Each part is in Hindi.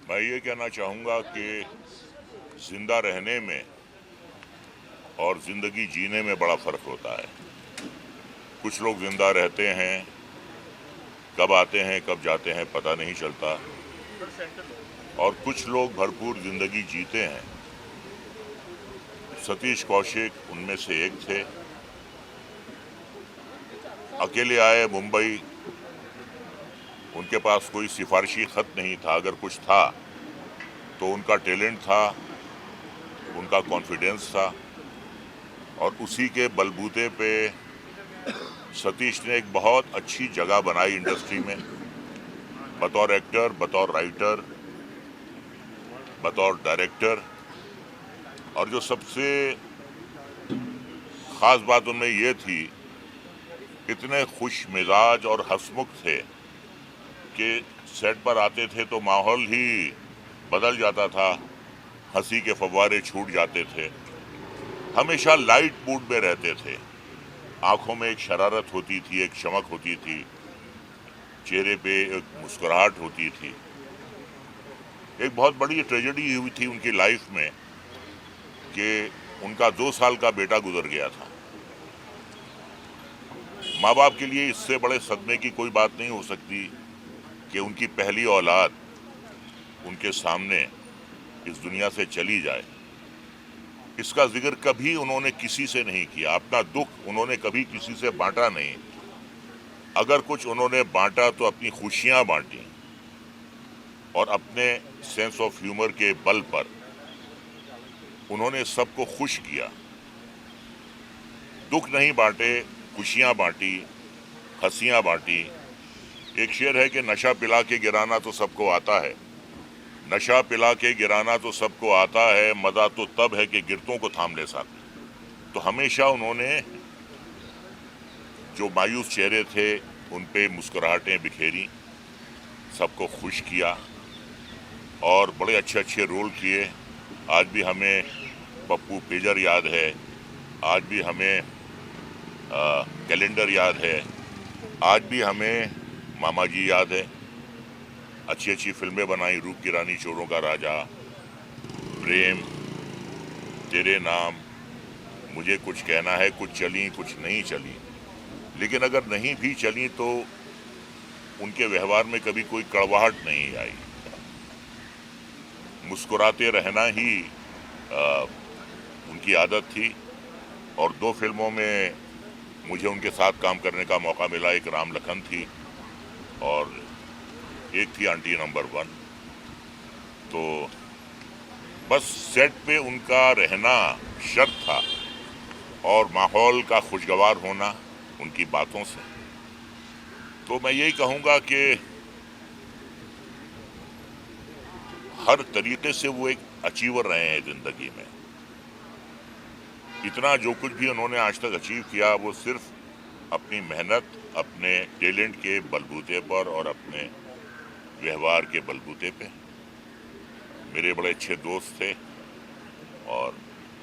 मैं ये कहना चाहूँगा कि जिंदा रहने में और ज़िंदगी जीने में बड़ा फ़र्क होता है। कुछ लोग जिंदा रहते हैं, कब आते हैं कब जाते हैं पता नहीं चलता, और कुछ लोग भरपूर ज़िंदगी जीते हैं। सतीश कौशिक उनमें से एक थे। अकेले आए मुंबई, उनके पास कोई सिफारिशी खत नहीं था। अगर कुछ था तो उनका टैलेंट था, उनका कॉन्फिडेंस था, और उसी के बलबूते पे सतीश ने एक बहुत अच्छी जगह बनाई इंडस्ट्री में, बतौर एक्टर, बतौर राइटर, बतौर डायरेक्टर। और जो सबसे ख़ास बात उनमें ये थी, इतने खुश मिजाज और हंसमुख थे कि सेट पर आते थे तो माहौल ही बदल जाता था, हंसी के फव्वारे छूट जाते थे। हमेशा लाइट मूड में रहते थे, आंखों में एक शरारत होती थी, एक चमक होती थी, चेहरे पे एक मुस्कुराहट होती थी। एक बहुत बड़ी ट्रेजेडी हुई थी उनकी लाइफ में कि उनका 2 साल का बेटा गुजर गया था। माँ बाप के लिए इससे बड़े सदमे की कोई बात नहीं हो सकती कि उनकी पहली औलाद उनके सामने इस दुनिया से चली जाए। इसका जिक्र कभी उन्होंने किसी से नहीं किया, अपना दुख उन्होंने कभी किसी से बांटा नहीं। अगर कुछ उन्होंने बांटा तो अपनी खुशियां बांटी, और अपने सेंस ऑफ ह्यूमर के बल पर उन्होंने सबको खुश किया। दुख नहीं बांटे, खुशियां बांटी, हंसियां बांटी। एक शेर है कि नशा पिला के गिराना तो सबको आता है, नशा पिला के गिराना तो सबको आता है, मजा तो तब है कि गिरतों को थाम ले साथ। तो हमेशा उन्होंने जो मायूस चेहरे थे उन पे मुस्कुराहटें बिखेरी, सबको खुश किया, और बड़े अच्छे अच्छे रोल किए। आज भी हमें पप्पू पेजर याद है, आज भी हमें कैलेंडर याद है, आज भी हमें मामा जी याद है। अच्छी अच्छी फिल्में बनाई, रूप की रानी, चोरों का राजा, प्रेम, तेरे नाम, मुझे कुछ कहना है, कुछ चली कुछ नहीं चली। लेकिन अगर नहीं भी चली तो उनके व्यवहार में कभी कोई कड़वाहट नहीं आई। मुस्कुराते रहना ही उनकी आदत थी। और 2 फिल्मों में मुझे उनके साथ काम करने का मौका मिला। एक राम लखन थी और एक थी आंटी नंबर 1। तो बस सेट पे उनका रहना शर्त था, और माहौल का खुशगवार होना उनकी बातों से। तो मैं यही कहूँगा कि हर तरीके से वो एक अचीवर रहे हैं ज़िंदगी में। इतना जो कुछ भी उन्होंने आज तक अचीव किया वो सिर्फ अपनी मेहनत, अपने टैलेंट के बलबूते पर और अपने व्यवहार के बलबूते पे। मेरे बड़े अच्छे दोस्त थे, और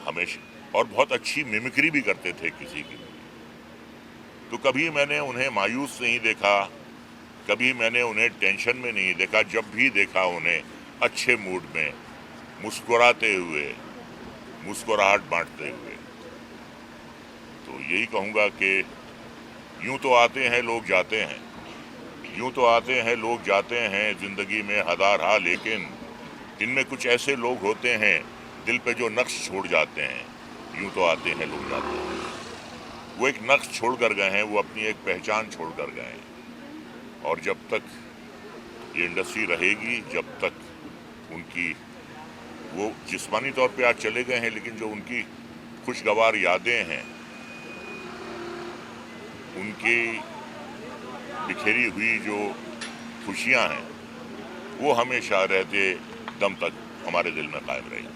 हमेशा और बहुत अच्छी मिमिक्री भी करते थे किसी की। तो कभी मैंने उन्हें मायूस नहीं देखा, कभी मैंने उन्हें टेंशन में नहीं देखा। जब भी देखा उन्हें अच्छे मूड में, मुस्कुराते हुए, मुस्कुराहट बांटते हुए। तो यही कहूँगा कि यूं तो आते हैं लोग जाते हैं, यूं तो आते हैं लोग जाते हैं ज़िंदगी में हज़ार, लेकिन इनमें कुछ ऐसे लोग होते हैं दिल पे जो नक्श छोड़ जाते हैं। यूं तो आते हैं लोग जाते हैं, वो एक नक्श छोड़ कर गए हैं, वो अपनी एक पहचान छोड़ कर गए हैं। और जब तक ये इंडस्ट्री रहेगी, जब तक उनकी, वो जिस्मानी तौर पे आज चले गए हैं, लेकिन जो उनकी खुशगवार यादें हैं, उनकी बिखेरी हुई जो खुशियां हैं, वो हमेशा रहते दम तक हमारे दिल में कायम रहेंगी।